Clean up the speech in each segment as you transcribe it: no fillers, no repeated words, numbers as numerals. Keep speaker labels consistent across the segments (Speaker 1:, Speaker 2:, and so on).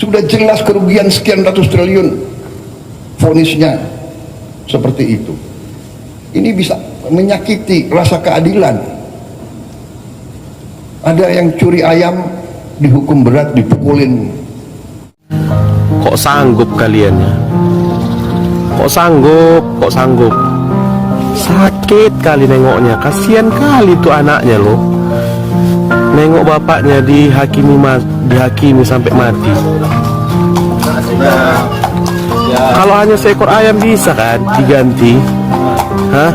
Speaker 1: Sudah jelas kerugian sekian ratus triliun, vonisnya seperti itu. Ini bisa menyakiti rasa keadilan. Ada yang curi ayam dihukum berat, dipukulin.
Speaker 2: Kok sanggup kalian ya? Kok sanggup? Kok sanggup? Sakit kali nengoknya, kasihan kali tuh anaknya loh. Nengok bapaknya dihakimi sampai mati. Kalau hanya seekor ayam bisa kan diganti? Hah?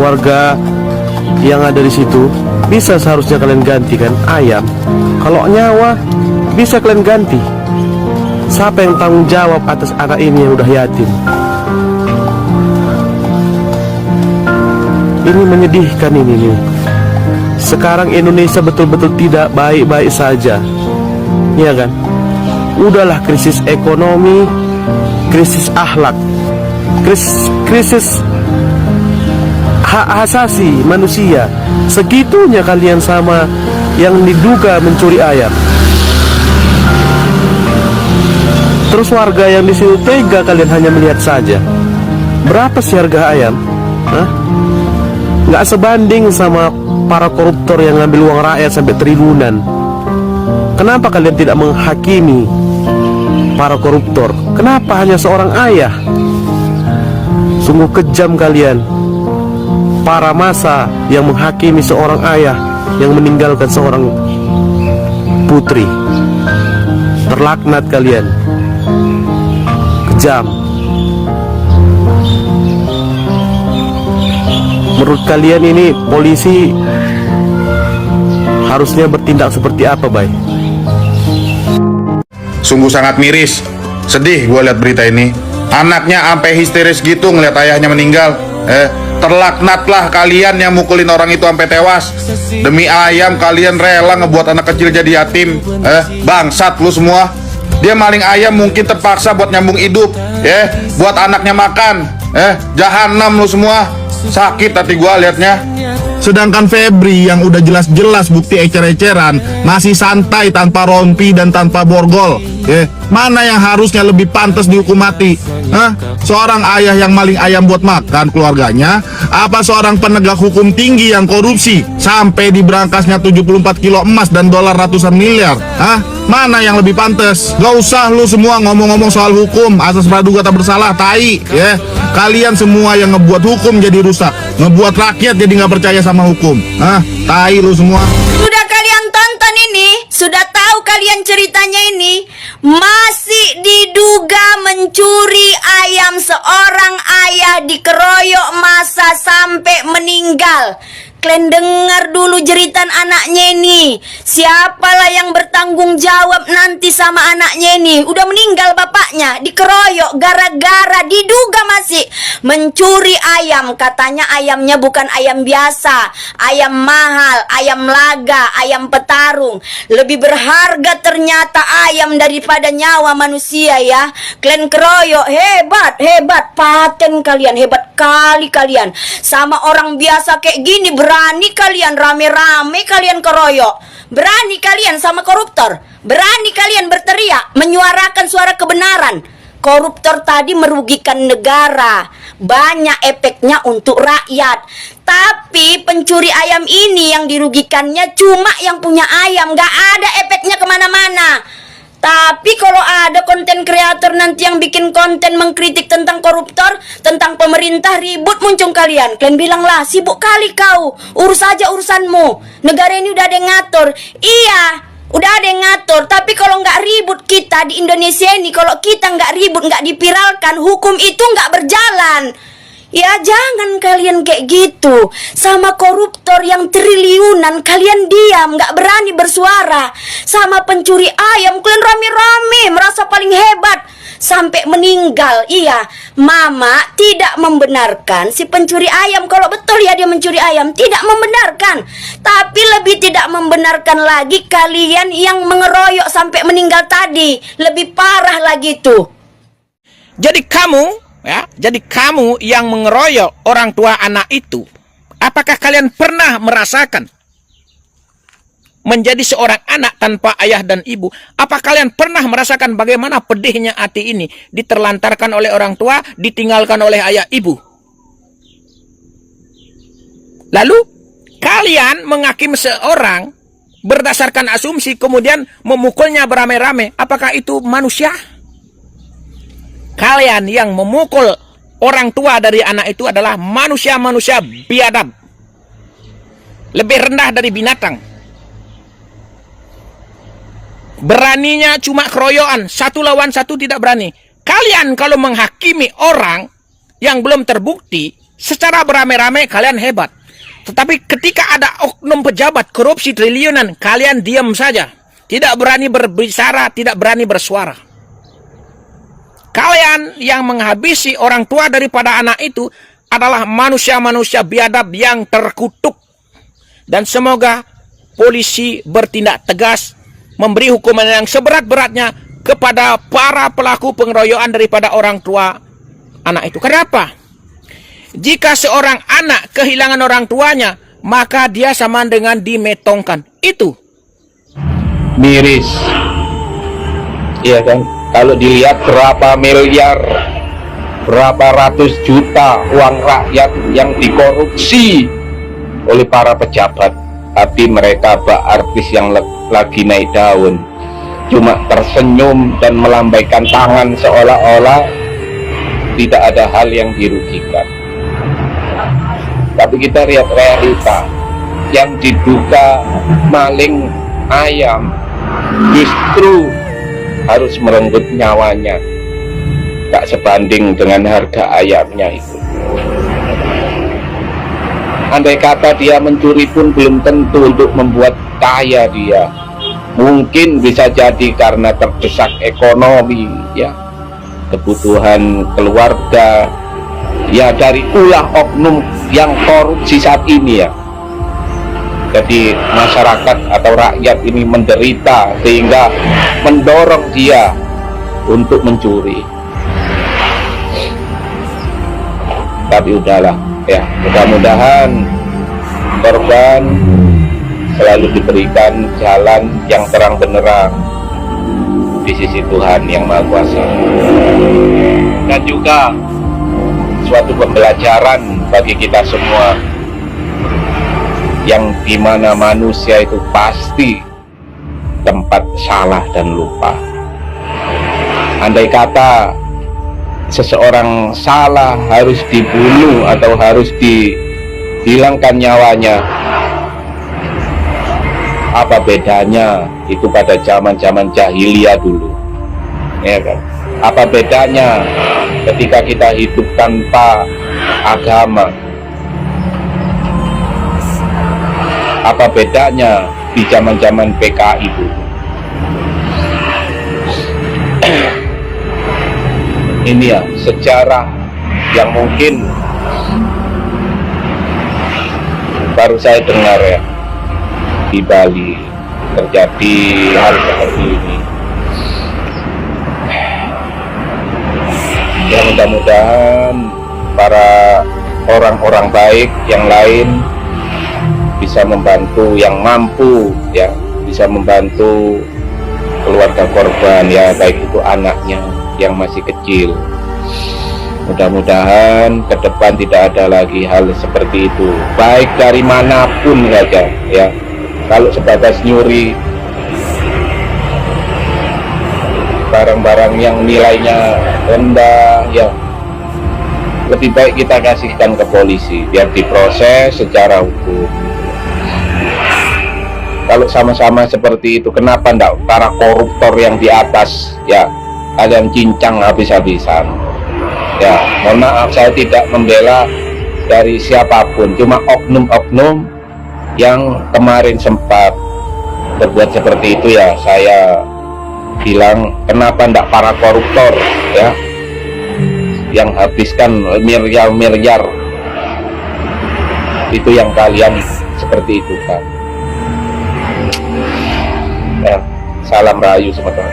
Speaker 2: Warga yang ada di situ bisa seharusnya kalian ganti kan ayam. Kalau nyawa bisa kalian ganti. Siapa yang tanggung jawab atas anak ini yang udah yatim? Ini menyedihkan ini nih. Sekarang Indonesia betul-betul tidak baik-baik saja, ya kan? Udahlah krisis ekonomi, krisis akhlak, krisis hak asasi manusia. Segitunya kalian sama yang diduga mencuri ayam. Terus warga yang di situ tega kalian hanya melihat saja. Berapa sih harga ayam? Hah? Nggak sebanding sama para koruptor yang ngambil uang rakyat sampai triliunan. Kenapa kalian tidak menghakimi para koruptor? Kenapa hanya seorang ayah? Sungguh kejam kalian, para massa yang menghakimi seorang ayah yang meninggalkan seorang putri. Terlaknat kalian. Kejam. Menurut kalian ini polisi harusnya bertindak seperti apa, Bay?
Speaker 3: Sungguh sangat miris. Sedih gue lihat berita ini. Anaknya sampai histeris gitu ngeliat ayahnya meninggal. Terlaknatlah kalian yang mukulin orang itu sampai tewas. Demi ayam kalian rela ngebuat anak kecil jadi yatim. Bangsat lu semua. Dia maling ayam mungkin terpaksa buat nyambung hidup, buat anaknya makan. Jahanam lu semua. Sakit hati gua liatnya. Sedangkan Febri yang udah jelas-jelas bukti ecer-eceran masih santai tanpa rompi dan tanpa borgol. Mana yang harusnya lebih pantas dihukum mati? Seorang ayah yang maling ayam buat makan keluarganya, apa seorang penegak hukum tinggi yang korupsi sampai diberangkasnya 74 kilo emas dan dolar ratusan miliar? Mana yang lebih pantas? Gak usah lu semua ngomong-ngomong soal hukum, asas praduga tak bersalah, tai. Kalian semua yang ngebuat hukum jadi rusak, ngebuat rakyat jadi nggak percaya sama hukum. Tai lu semua.
Speaker 4: Sudah kalian tonton ini, sudah tahu kalian ceritanya ini. Masih diduga mencuri ayam, seorang ayah dikeroyok massa sampai meninggal. Kalian dengar dulu jeritan anaknya ini. Siapalah yang bertanggung jawab nanti sama anaknya ini? Udah meninggal bapaknya, dikeroyok gara-gara diduga masih mencuri ayam. Katanya ayamnya bukan ayam biasa, ayam mahal, ayam laga, ayam petarung. Lebih berharga ternyata ayam daripada nyawa manusia ya. Kalian keroyok, hebat, paten kalian, hebat kali kalian. Sama orang biasa kayak gini berani kalian rame-rame kalian keroyok. Berani kalian sama koruptor. Berani kalian berteriak, menyuarakan suara kebenaran. Koruptor tadi merugikan negara, banyak efeknya untuk rakyat. Tapi pencuri ayam ini yang dirugikannya cuma yang punya ayam, gak ada efeknya kemana-mana. Tapi kalau ada konten kreator nanti yang bikin konten mengkritik tentang koruptor, tentang pemerintah, ribut muncul kalian. Kalian bilang lah, sibuk kali kau, urus aja urusanmu. Negara ini udah ada yang ngatur. Iya, udah ada yang ngatur. Tapi kalau nggak ribut kita di Indonesia ini, kalau kita nggak ribut, nggak dipiralkan, hukum itu nggak berjalan. Ya jangan kalian kayak gitu. Sama koruptor yang triliunan kalian diam, gak berani bersuara. Sama pencuri ayam kalian rame-rame merasa paling hebat sampai meninggal. Iya, mama tidak membenarkan si pencuri ayam. Kalau betul ya dia mencuri ayam, tidak membenarkan. Tapi lebih tidak membenarkan lagi kalian yang mengeroyok sampai meninggal tadi. Lebih parah lagi tuh.
Speaker 5: Jadi kamu yang mengeroyok orang tua anak itu, apakah kalian pernah merasakan menjadi seorang anak tanpa ayah dan ibu. Apa kalian pernah merasakan bagaimana pedihnya hati ini? Diterlantarkan oleh orang tua, ditinggalkan oleh ayah ibu. Lalu, kalian menghakimi seorang berdasarkan asumsi, kemudian memukulnya beramai-ramai. Apakah itu manusia? Kalian yang memukul orang tua dari anak itu adalah manusia-manusia biadab. Lebih rendah dari binatang. Beraninya cuma keroyokan, 1 lawan 1 tidak berani. Kalian kalau menghakimi orang yang belum terbukti, secara beramai-ramai kalian hebat. Tetapi ketika ada oknum pejabat korupsi triliunan, kalian diam saja. Tidak berani berbicara, tidak berani bersuara. Kalian yang menghabisi orang tua daripada anak itu adalah manusia-manusia biadab yang terkutuk. Dan semoga polisi bertindak tegas, memberi hukuman yang seberat-beratnya kepada para pelaku pengeroyokan daripada orang tua anak itu. Kenapa? Jika seorang anak kehilangan orang tuanya, maka dia sama dengan dimetongkan. Itu
Speaker 6: miris. Iya kan? Kalau dilihat berapa miliar, berapa ratus juta uang rakyat yang dikorupsi oleh para pejabat, tapi mereka artis yang lagi naik daun cuma tersenyum dan melambaikan tangan seolah-olah tidak ada hal yang dirugikan. Tapi kita lihat realita, yang diduga maling ayam justru harus merenggut nyawanya, tak sebanding dengan harga ayamnya itu. Andai kata dia mencuri pun belum tentu untuk membuat kaya dia. Mungkin bisa jadi karena terdesak ekonomi, ya, kebutuhan keluarga, ya, dari ulah oknum yang korupsi saat ini, ya. Jadi masyarakat atau rakyat ini menderita sehingga mendorong dia untuk mencuri. Tapi udahlah, ya, mudah-mudahan korban selalu diberikan jalan yang terang benderang di sisi Tuhan yang Maha Kuasa, dan juga suatu pembelajaran bagi kita semua, yang dimana manusia itu pasti tempat salah dan lupa. Andai kata seseorang salah harus dibunuh atau harus dihilangkan nyawanya, apa bedanya itu pada zaman-zaman jahiliyah dulu, ya kan? Apa bedanya ketika kita hidup tanpa agama? Apa bedanya di zaman-zaman PKI itu? Ini ya sejarah yang mungkin baru saya dengar, ya, di Bali terjadi hal seperti ini. Ya, mudah-mudahan para orang-orang baik yang lain bisa membantu, yang mampu, ya, bisa membantu keluarga korban, ya, baik itu anaknya yang masih kecil. Mudah-mudahan ke depan tidak ada lagi hal seperti itu, baik dari manapun saja, ya. Kalau sebatas nyuri barang-barang yang nilainya rendah, ya, lebih baik kita kasihkan ke polisi biar diproses secara hukum. Kalau sama-sama seperti itu, kenapa enggak para koruptor yang di atas, ya, kalian cincang habis-habisan? Ya, mohon maaf, saya tidak membela dari siapapun, cuma oknum-oknum yang kemarin sempat berbuat seperti itu, ya, saya bilang kenapa enggak para koruptor, ya, yang habiskan miliar-miliar itu yang kalian seperti itu, kan? Ya, salam rahayu, teman-teman.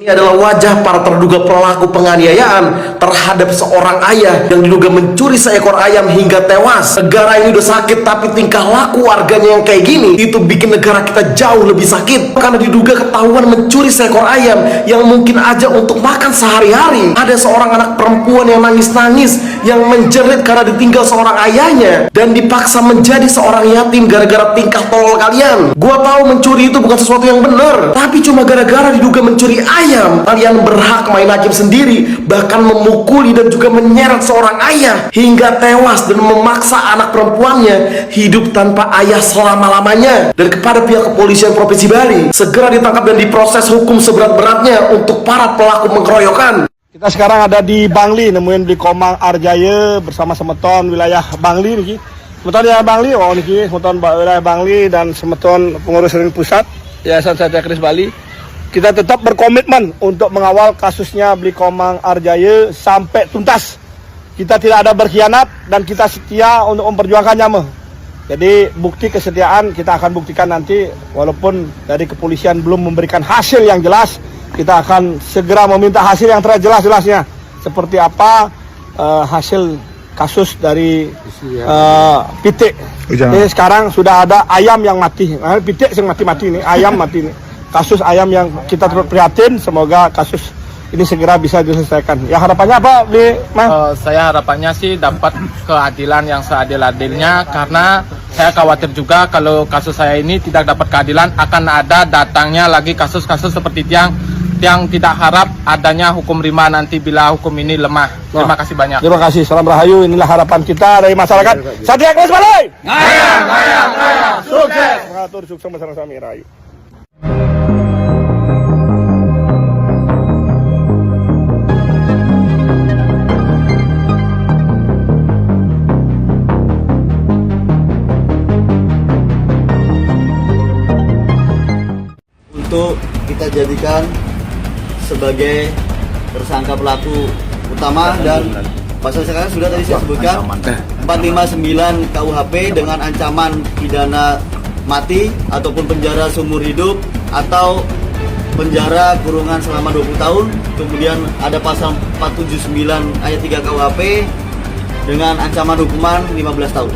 Speaker 2: Ini adalah wajah para terduga pelaku penganiayaan terhadap seorang ayah yang diduga mencuri seekor ayam hingga tewas. Negara ini udah sakit, tapi tingkah laku warganya yang kayak gini itu bikin negara kita jauh lebih sakit. Karena diduga ketahuan mencuri seekor ayam yang mungkin aja untuk makan sehari-hari. Ada seorang anak perempuan yang nangis-nangis, yang menjerit karena ditinggal seorang ayahnya dan dipaksa menjadi seorang yatim gara-gara tingkah tolol kalian. Gua tahu mencuri itu bukan sesuatu yang benar, tapi cuma gara-gara diduga mencuri ayam, kalian berhak main hakim sendiri, bahkan memukuli dan juga menyeret seorang ayah hingga tewas dan memaksa anak perempuannya hidup tanpa ayah selama-lamanya. Dan kepada pihak kepolisian Provinsi Bali, segera ditangkap dan diproses hukum seberat-beratnya untuk para pelaku mengeroyokan.
Speaker 7: Kita sekarang ada di Bangli, nemuin di Komang Arjaya bersama semeton wilayah Bangli niki. Semeton wilayah Bangli, oh niki semeton wilayah Bangli dan semeton pengurus ring pusat Yayasan Satya Kris Bali. Kita tetap berkomitmen untuk mengawal kasusnya Bli Komang Arjaya sampai tuntas. Kita tidak ada berkhianat dan kita setia untuk memperjuangkannya. Jadi bukti kesetiaan kita akan buktikan nanti, walaupun dari kepolisian belum memberikan hasil yang jelas, kita akan segera meminta hasil yang jelas-jelasnya. Seperti apa hasil kasus dari pitik. Ini sekarang sudah ada ayam yang mati. Pitik yang mati-mati ini, ayam mati ini. Kasus ayam yang kita terus prihatin, semoga kasus ini segera bisa diselesaikan. Ya harapannya apa,
Speaker 8: Saya harapannya sih dapat keadilan yang seadil-adilnya, karena saya khawatir juga kalau kasus saya ini tidak dapat keadilan, akan ada datangnya lagi kasus-kasus seperti yang tidak harap adanya hukum rima nanti bila hukum ini lemah. Terima kasih banyak.
Speaker 7: Terima kasih, salam rahayu. Inilah harapan kita dari masyarakat Satya Kris Bali. Ngayang, sukses. Mengatur sukses bersama-sama rahayu.
Speaker 9: Untuk kita jadikan sebagai tersangka pelaku utama, dan pasal sekarang sudah tadi saya sebutkan 459 KUHP dengan ancaman pidana mati ataupun penjara seumur hidup atau penjara kurungan selama 20 tahun. Kemudian ada pasal 479 ayat 3 KUHP dengan ancaman hukuman 15 tahun.